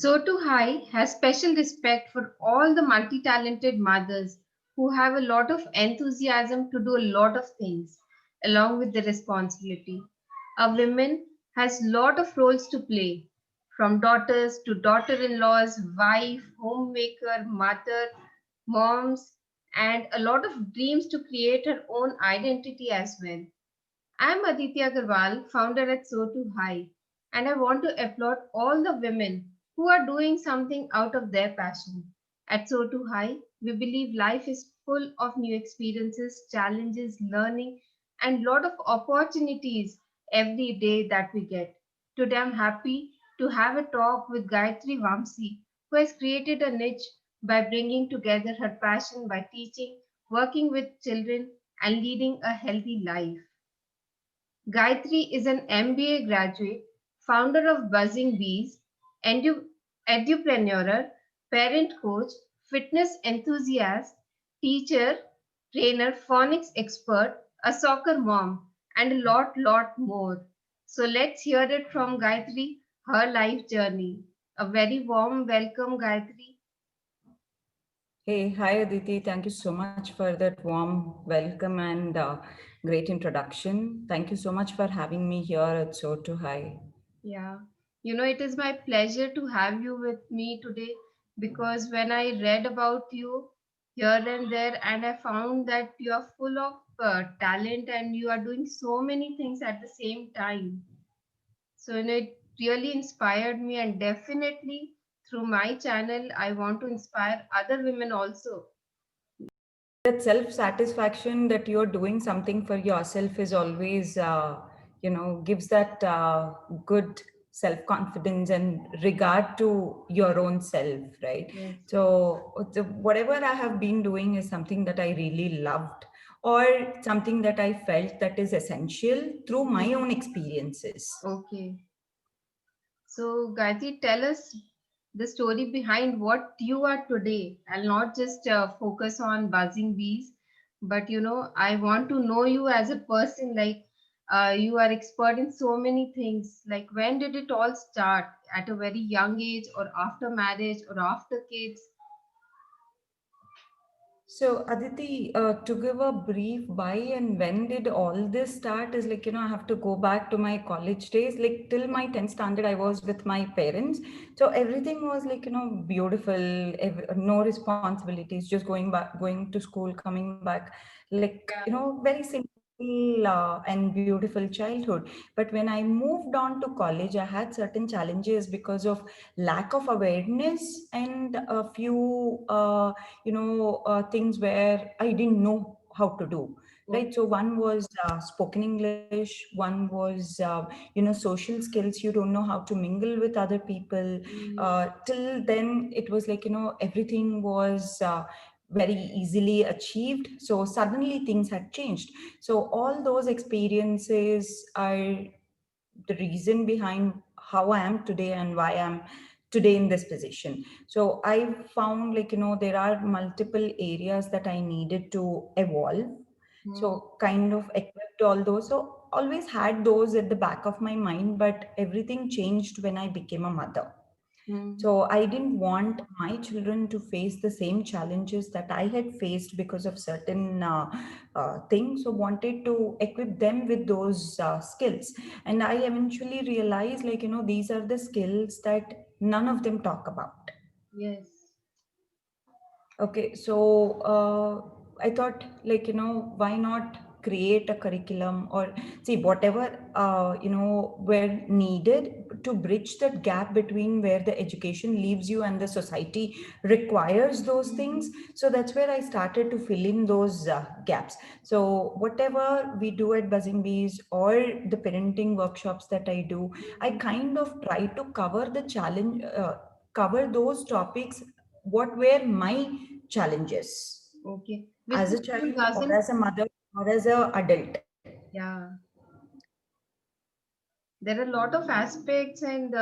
So High has special respect for all the multi-talented mothers who have a lot of enthusiasm to do a lot of things along with the responsibility. A woman has lot of roles to play, from daughters to daughter-in-laws, wife, homemaker, mother, moms, and a lot of dreams to create her own identity as well. I'm Aditya Agarwal, founder at So2High, and I want to applaud all the women who are doing something out of their passion. At So2High, we believe life is full of new experiences, challenges, learning, and lot of opportunities every day that we get. Today, I'm happy to have a talk with Gayatri Vamsi, who has created a niche by bringing together her passion by teaching, working with children, and leading a healthy life. Gayatri is an MBA graduate, founder of Buzzing Bees, edupreneur, parent coach, fitness enthusiast, teacher, trainer, phonics expert, a soccer mom, and a lot more. So let's hear it from Gayatri, her life journey. A very warm welcome, Gayatri. Hey, hi Aditi. Thank you so much for that warm welcome and great introduction. Thank you so much for having me here at So to Hi. Yeah, it is my pleasure to have you with me today because when I read about you here and there, and I found that you are full of talent and you are doing so many things at the same time. So, it really inspired me, and definitely through my channel, I want to inspire other women also. That self-satisfaction that you're doing something for yourself is always, gives that good self-confidence and regard to your own self, right? Yes, yes. So whatever I have been doing is something that I really loved or something that I felt that is essential through my Mhm. own experiences. Okay. So, Gayatri, tell us the story behind what you are today. I'll not just focus on buzzing bees, but I want to know you as a person. Like, you are expert in so many things. Like, when did it all start? At a very young age, or after marriage, or after kids? So, Aditi, to give a brief why and when did all this start is like, I have to go back to my college days. Like, till my 10th standard, I was with my parents. So, everything was like, beautiful, no responsibilities, just going back, going to school, coming back, like, very simple and beautiful childhood. But when I moved on to college, I had certain challenges because of lack of awareness and a few, things where I didn't know how to do. Right. So Okay. one was spoken English. One was, social skills. You don't know how to mingle with other people. Mhm. Till then, it was like, everything was very easily achieved. So suddenly things had changed. So all those experiences are the reason behind how I am today and why I'm today in this position. So I found like, there are multiple areas that I needed to evolve. Mhm. So kind of equipped all those. So always had those at the back of my mind, but everything changed when I became a mother. Mhm. So I didn't want my children to face the same challenges that I had faced because of certain things. So wanted to equip them with those skills. And I eventually realized, like, these are the skills that none of them talk about. Yes. Okay, so I thought, like, why not create a curriculum or see whatever, were needed to bridge that gap between where the education leaves you and the society requires those things. Mhm. So that's where I started to fill in those gaps. So whatever we do at Buzzing Bees or the parenting workshops that I do, I Mhm. kind of try to cover the challenge, cover those topics what were my challenges Okay. Which as the a school child or doesn't. as a mother or as a adult. Yeah. There are a lot of aspects and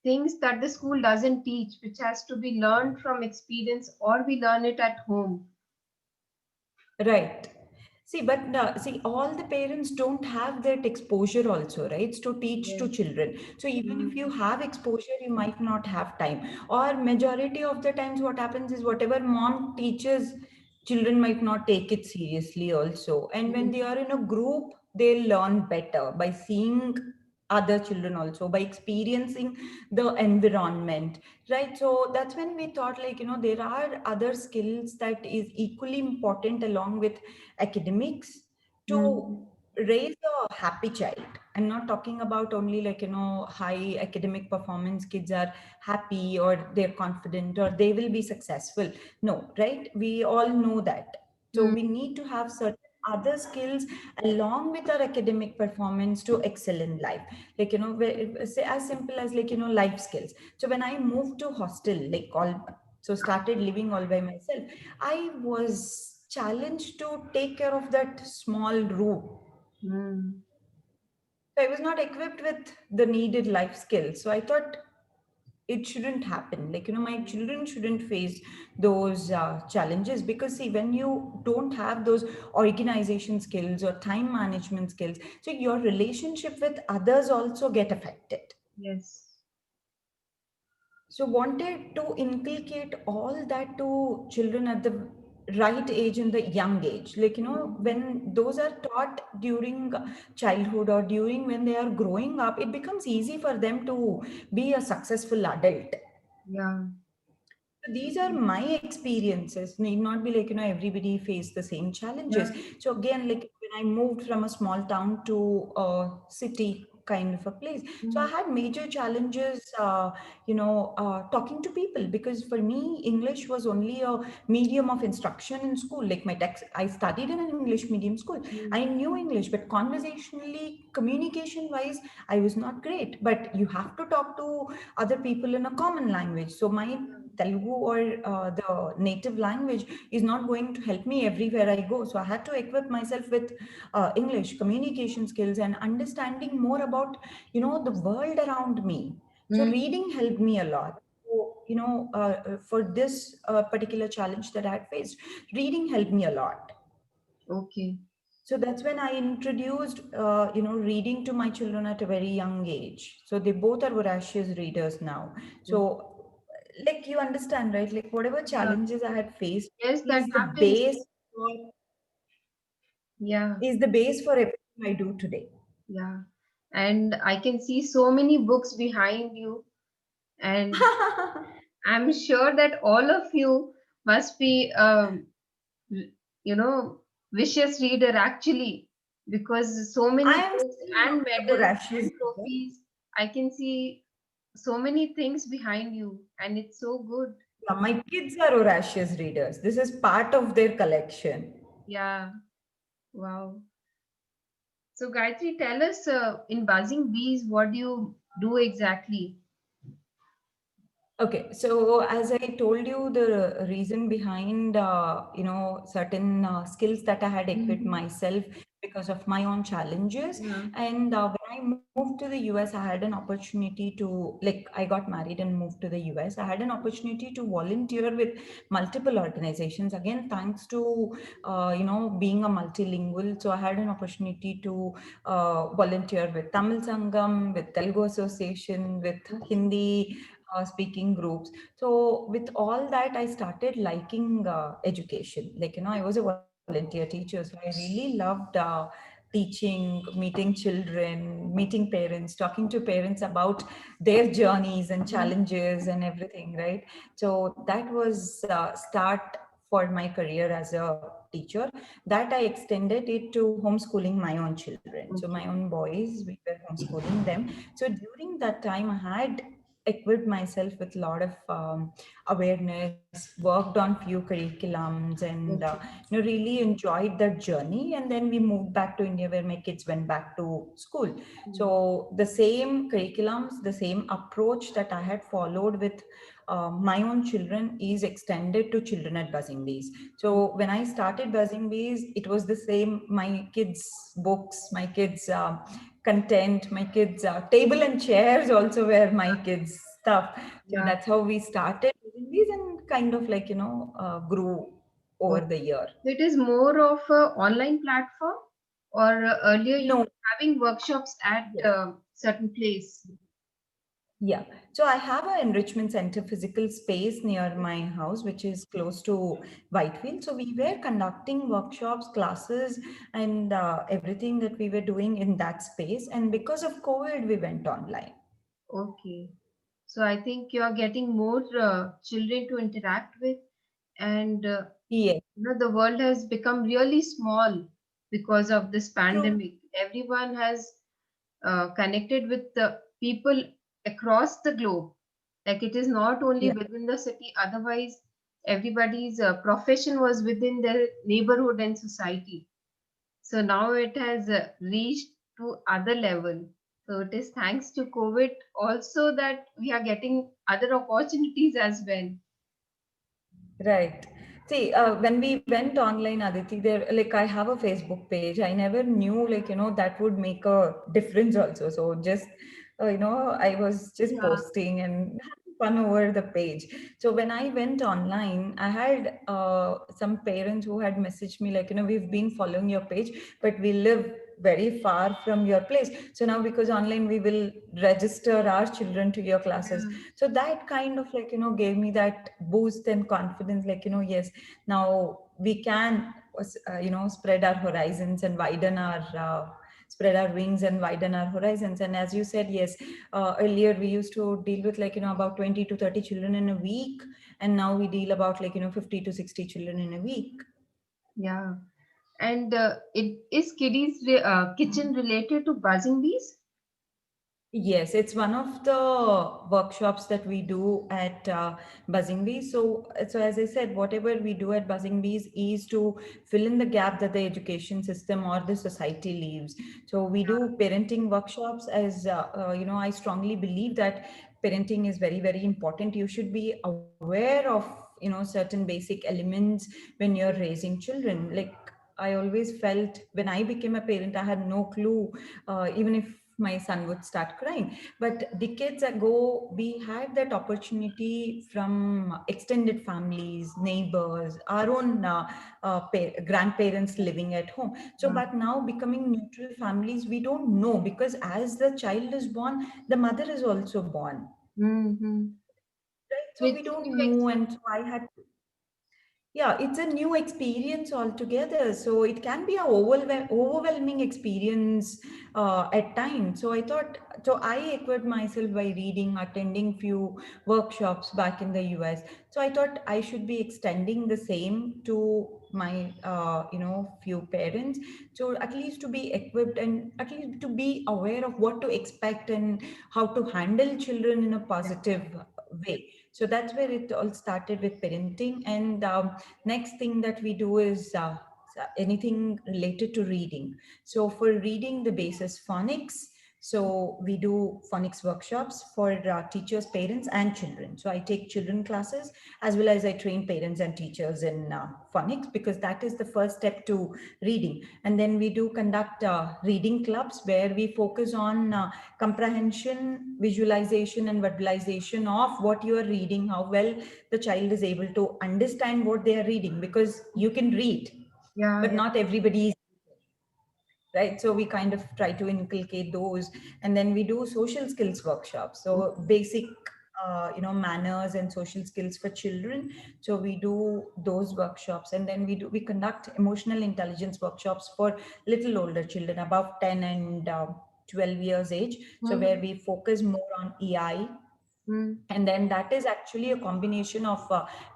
things that the school doesn't teach, which has to be learned from experience or we learn it at home. Right. See, all the parents don't have that exposure also, right? To teach to Yes. children. So even if you Mm. have exposure, you might not have time. Or majority of the times, what happens is whatever mom teaches, children might not take it seriously also. And when they Mm. are in a group, they learn better by seeing other children also, by experiencing the environment, right? So that's when we thought, like, there are other skills that is equally important along with academics to Mm. raise a happy child. I'm not talking about only, like, high academic performance kids are happy or they're confident or they will be successful. No, right? We all know that. So Mm. we need to have certain other skills along with our academic performance to excel in life. Like, say as simple as, like, life skills. So when I moved to hostel, like, so started living all by myself, I was challenged to take care of that small room. Mm. So I was not equipped with the needed life skills. So I thought it shouldn't happen. Like, my children shouldn't face those challenges, because see, when you don't have those organization skills or time management skills, so your relationship with others also get affected. Yes. So wanted to inculcate all that to children at the right age, in the young age. Like, Mm. when those are taught during childhood or during when they are growing up, it becomes easy for them to be a successful adult. Yeah. So these are my experiences. Need not be like, everybody face the same challenges. Yeah. So again, like, when I moved from a small town to a city kind of a place, so I Mm. had major challenges, talking to people, because for me, English was only a medium of instruction in school. Like, my text, I studied in an English medium school. I Mm. knew English, but conversationally, communication wise, I was not great. But you have to talk to other people in a common language. So my Telugu or the native language is not going to help me everywhere I go. So I had to equip myself with English communication skills and understanding more about, the world around me. So Mm. reading helped me a lot. So, for this particular challenge that I had faced, reading helped me a lot. Okay. So that's when I introduced, reading to my children at a very young age. So they both are voracious readers now. Oh. So, like, you understand, right? Like, whatever Yeah. challenges I had faced Yes, that is the happens. base for, Yeah. is the base for everything I do today. Yeah. And I can see so many books behind you, and I'm sure that all of you must be, you know, vicious reader actually, because so I many am books still and not a medals voracious and reader. trophies. I can see so many things behind you, and it's so good. Yeah, my kids are voracious readers. This is part of their collection. Yeah. Wow. So, Gayatri, tell us in Buzzing Bees, what do you do exactly? Okay, so as I told you, the reason behind certain skills that I had equipped Mhm. myself because of my own challenges, Yeah. and when I moved to the US, I had an opportunity to, like, I got married and moved to the US. I had an opportunity to volunteer with multiple organizations. Again, thanks to being a multilingual, so I had an opportunity to volunteer with Tamil Sangam, with Telugu Association, with Okay. Hindi speaking groups. So with all that, I started liking education. Like, I was a volunteer teacher, so I really loved teaching, meeting children, meeting parents, talking to parents about their journeys and Mhm. challenges and everything, right? So that was start for my career as a teacher. That I extended it to homeschooling my own children. So my Okay. own boys, we were homeschooling them. So during that time, I had equipped myself with a lot of awareness, worked on few curriculums, and Okay. really enjoyed that journey. And then we moved back to India, where my kids went back to school. Mm. So the same curriculums, the same approach that I had followed with my own children is extended to children at Buzzing Bees. So when I started Buzzing Bees, it was the same. My kids' books, my kids' content, my kids' table and chairs also were my kids' stuff. So Yeah. that's how we started Buzzing Bees and kind of, like, grew. over Okay. the year. So it is more of a online platform, or earlier you No, were having workshops at yes. certain place. Yeah. So I have an enrichment center physical space near my house, which is close to Whitefield. So we were conducting workshops, classes, and everything that we were doing in that space. And because of COVID, we went online. Okay. So I think you are getting more children to interact with, and Yes, the world has become really small because of this true. pandemic. Everyone has connected with the people across the globe. Like it is not only Yeah. within the city, otherwise, everybody's profession was within their neighborhood and society. So now it has reached to other level. So it is thanks to COVID also that we are getting other opportunities as well. Right. See, when we went online, Aditi, there, like I have a Facebook page. I never knew, like, that would make a difference also. So just, I was just Yeah. posting and having fun over the page. So when I went online, I had some parents who had messaged me, like, we've been following your page, but we live very far from your place. So now because online, we will register our children to your classes. Yeah. So that kind of like gave me that boost and confidence, like yes, now we can spread our horizons and widen our spread our wings and widen our horizons. And as you said, yes, earlier we used to deal with like about 20 to 30 children in a week, and now we deal about like 50 to 60 children in a week. Yeah. And it is kitchen related to buzzing bees? Yes, it's one of the workshops that we do at Buzzing Bees. So as I said, whatever we do at Buzzing Bees is to fill in the gap that the education system or the society leaves. So we do parenting workshops. As I strongly believe that parenting is very, very important. You should be aware of certain basic elements when you're raising children. Like I always felt when I became a parent, I had no clue, even if my son would start crying. But decades ago, we had that opportunity from extended families, neighbors, our own grandparents living at home. So, Yeah. but now becoming neutral families, we don't know because as the child is born, the mother is also born. Mm-hmm. Right? So So we it's a don't new know, and so experience. I had yeah, it's a new experience altogether. So it can be a overwhelming experience at times. So I thought, so I equipped myself by reading, attending few workshops back in the US. So I thought I should be extending the same to my, few parents. So at least to be equipped and at least to be aware of what to expect and how to handle children in a positive way. So that's where it all started with parenting. And next thing that we do is anything related to reading. So for reading, the base is phonics. So we do phonics workshops for teachers, parents, and children. So I take children classes as well as I train parents and teachers in phonics because that is the first step to reading. And then we do conduct reading clubs where we focus on comprehension, visualization, and verbalization of what you are reading, how well the child is able to understand what they are reading because you can read, Yeah, but yeah. not everybody is right. So we kind of try to inculcate those, and then we do social skills workshops. So basic manners and social skills for children. So we do those workshops, and then we conduct emotional intelligence workshops for little older children above 10 and 12 years age, so where Mm-hmm. we focus more on EI. And then that is actually a combination of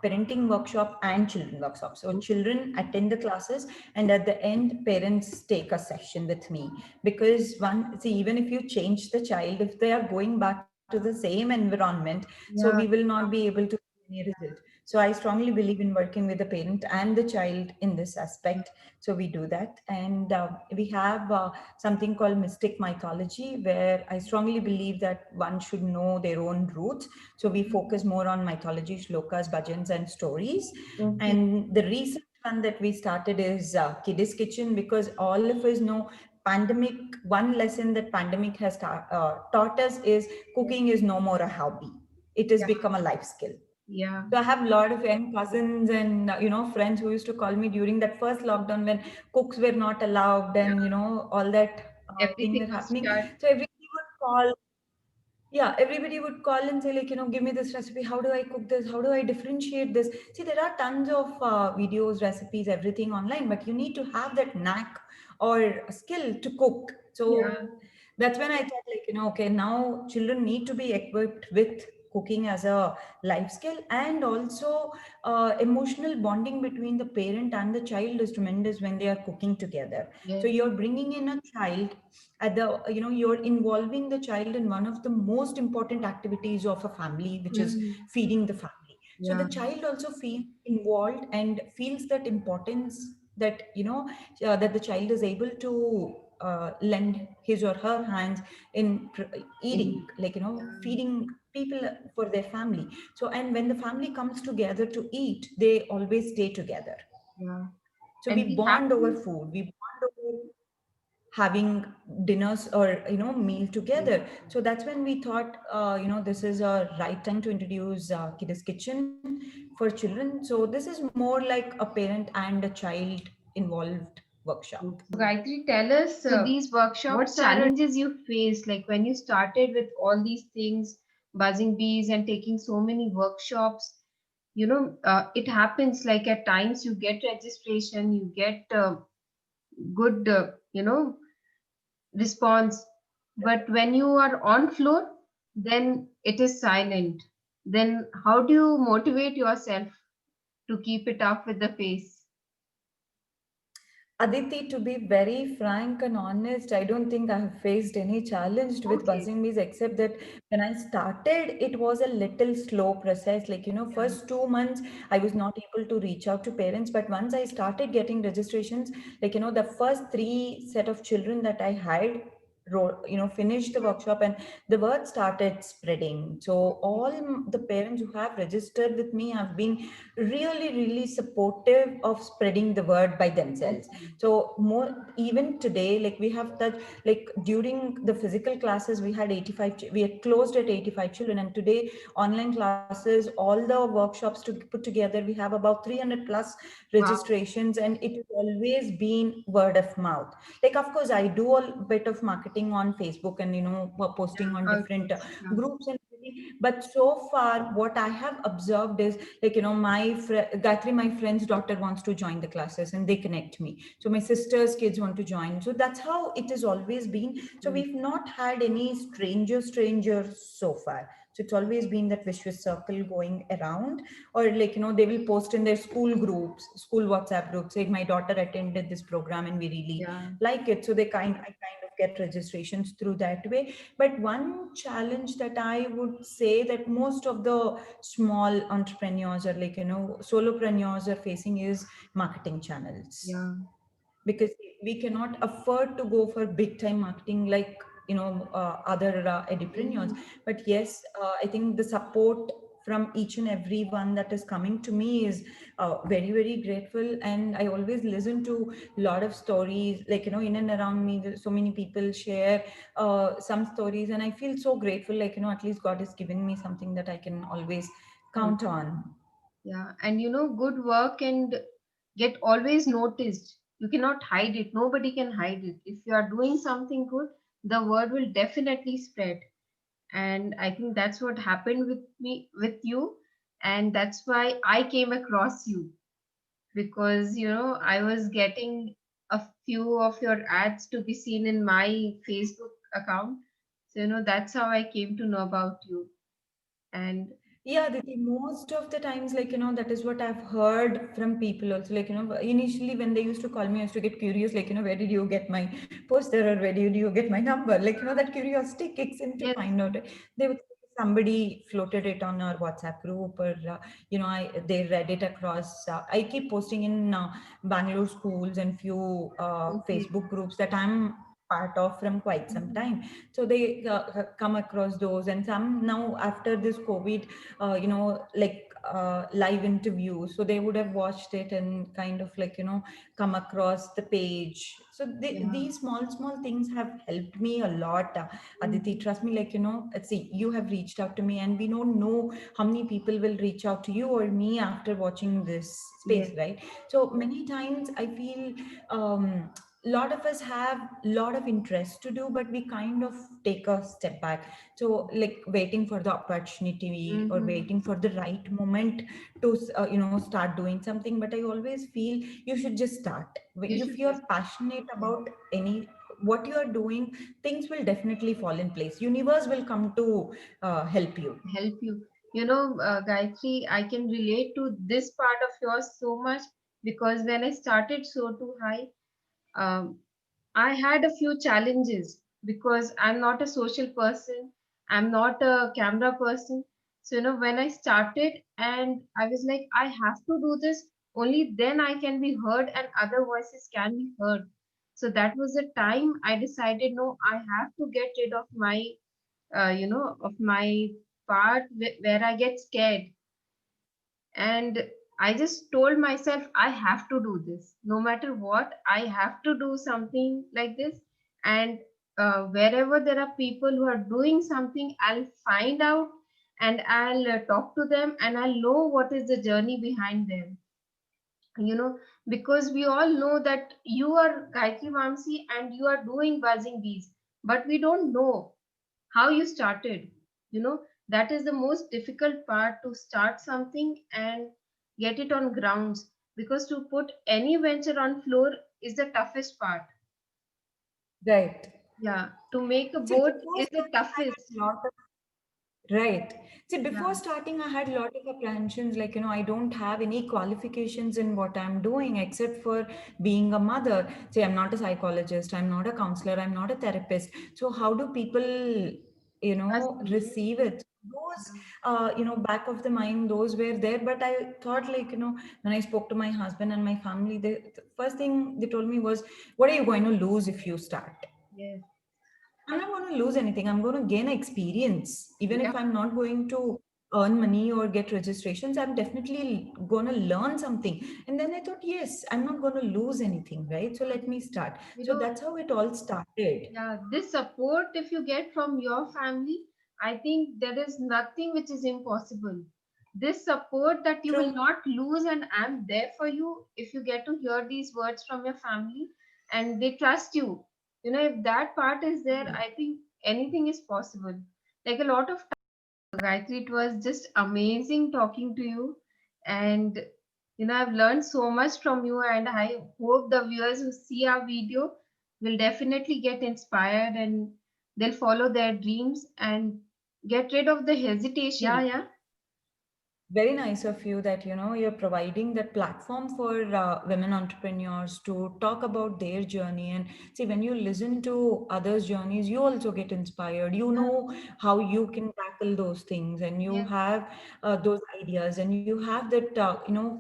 parenting workshop and children workshop. So children attend the classes, and at the end parents take a session with me, because one, see, even if you change the child, if they are going back to the same environment, so we will Yeah. not be able to see any result. So I strongly believe in working with the parent and the child in this aspect. So we do that. And we have something called mystic mythology, where I strongly believe that one should know their own roots. So we focus more on mythology, shlokas, bhajans, and stories. Okay. And the recent one that we started is Kiddies Kitchen, because all of us know pandemic, one lesson that pandemic has taught us is Yeah. cooking is no more a hobby. It has Yeah. become a life skill. Yeah. So I have a lot of young cousins and friends who used to call me during that first lockdown when cooks were not allowed and Yeah. all that thing Everything were was happening. shut. So everybody would call. Yeah, everybody would call and say, like, give me this recipe. How do I cook this? How do I differentiate this? See, there are tons of videos, recipes, everything online, but you need to have that knack or skill to cook. Yeah. So that's when I thought, like, okay, now children need to be equipped with cooking as a life skill, and also emotional bonding between the parent and the child is tremendous when they are cooking together. So Yes. you're bringing in a child at the you're involving the child in one of the most important activities of a family, which is Mm. feeding the family. So the Yeah. child also feels involved and feels that importance, that that the child is able to lend his or her hands in In. eating, like Yeah. feeding people for their family. So and when the family comes together to eat, they always stay together. Yeah. So we And we have bond over to. food, we bond over having dinners or meal together. So that's when we thought this is a right time to introduce Kiddies Kitchen for children. So this is more like a parent and a child involved workshop. So Gayatri, tell us So these what workshops are challenges you faced, like when you started with all these things, buzzing bees and taking so many workshops. It happens like at times you get registration, you get good, response. But when you are on floor, then it is silent. Then how do you motivate yourself to keep it up with the pace? Aditi, to be very frank and honest, I don't think I have faced any challenge with Okay. buzzing bees, except that when I started, it was a little slow process. Like, Yeah. first 2 months, I was not able to reach out to parents. But once I started getting registrations, like, the first three set of children that I had, finished the workshop and the word started spreading. So Okay. all the parents who have registered with me have been really, really supportive of spreading the word by themselves. Okay. So more even today, like we have that, like during the physical classes, we had 85, we had closed at 85 children, and today online classes, all the workshops to put together, we have about 300 plus Wow. registrations, and it has always been word of mouth. Like, of course, I do a bit of marketing on Facebook and posting Yeah. on How it different works. Yeah. groups and everything. But so far, what I have observed is, like, Gayatri, my friend's daughter wants to join the classes and they connect me. So my sister's kids want to join. So that's how it has always been. So Mm. we've not had any strangers so far. So it's always been that vicious circle going around, or like, they will post in their school groups, school WhatsApp groups, say my daughter attended this program and we really Yeah. like it. So I kind of get registrations through that way. But one challenge that I would say that most of the small entrepreneurs or, like, solopreneurs are facing is marketing channels, Yeah. because we cannot afford to go for big time marketing like other entrepreneurs. Mhm. But yes, I think the support from each and every one that is coming to me is very, very grateful. And I always listen to a lot of stories, like, in and around me, so many people share some stories, and I feel so grateful, like, at least God has given me something that I can always Right. count on. Yeah. And good work and get always noticed. You cannot hide it. Nobody can hide it. If you are doing something good, the word will definitely spread. And I think that's what happened with me, with you. And that's why I came across you, because I was getting a few of your ads to be seen in my Facebook account. So that's how I came to know about you. And Yeah, most of the times, like, that is what I've heard from people also. Like, initially when they used to call me, I used to get curious, like, where did you get my poster, or where did you get my number? Like, that curiosity kicks in to yes. find out. They would say somebody floated it on our WhatsApp group, or, they read it across. I keep posting in Bangalore schools and few Okay. Facebook groups that I'm part of from quite some time. So they come across those, and some now after this COVID, like live interviews. So they would have watched it and kind of like, come across the page. So Yeah. these small things have helped me a lot. Aditi, Mhm. trust me, like, see, you have reached out to me, and we don't know how many people will reach out to you or me after watching this space, Yes. right? So Yes. many times I feel lot of us have lot of interest to do, but we kind of take a step back. So like waiting for the opportunity or Mm-hmm. waiting for the right moment to start doing something. But I always feel you should just start. You If should you're just, passionate yeah, about any what you are doing, things will definitely fall in place. Universe will come to help you. help you. Gayatri, I can relate to this part of yours so much because when I started So Too High, um, I had a few challenges because I'm not a social person, I'm not a camera person. So, when I started and I was like, I have to do this, only then I can be heard and other voices can be heard. So that was the time I decided, no, I have to get rid of my part where I get scared. And I just told myself, I have to do this. No matter what, I have to do something like this. And wherever there are people who are doing something, I'll find out and I'll talk to them and I'll know what is the journey behind them. You know, because we all know that you are Gayatri Vamsi and you are doing Buzzing Bees, but we don't know how you started. you know that is the most difficult part, to start something and get it on grounds, because to put any venture on floor is the toughest part. Right. Yeah, to make a See, boat before is the starting, I toughest. had lot of right. See, before Yeah. starting, I had a lot of apprehensions. Like, I don't have any qualifications in what I'm doing except for being a mother. See, I'm not a psychologist, I'm not a counselor, I'm not a therapist. So, how do people, Trust me. receive it? Those, Yeah. back of the mind, those were there. But I thought, like, when I spoke to my husband and my family, the first thing they told me was, what are you going to lose if you start? Yes. I'm not going to lose anything. I'm going to gain experience. Even Yeah. if I'm not going to earn money or get registrations, I'm definitely going to learn something. And then I thought, yes, I'm not going to lose anything, right? So let me start. you So know that's how it all started. Yeah, this support, if you get from your family, I think there is nothing which is impossible. This support that you will True. not lose, and I'm there for you if you get to hear these words from your family and they trust you. If that part is there, I think anything is possible. Like a lot of times, Gayatri, it was just amazing talking to you. And I've learned so much from you, and I hope the viewers who see our video will definitely get inspired and they'll follow their dreams and get rid of the hesitation. Yeah, yeah. Very nice of you that you're providing that platform for women entrepreneurs to talk about their journey. And see, when you listen to others journeys, you also get inspired. You Yeah. know how you can tackle those things, and you Yes. have those ideas, and you have that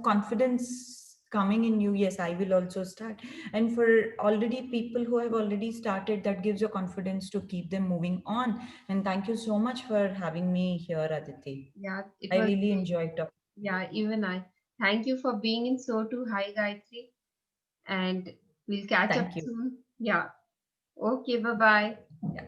confidence coming in you. Yes, I will also start. And for already people who have already started, that gives you confidence to keep them moving on. And thank you so much for having me here, Aditi. Yeah, it I was really great. enjoyed talking. Yeah, even I. Thank you for being in So Too High, Gayatri. And we'll catch up Thank you. soon. Yeah. Okay, bye bye. Yeah.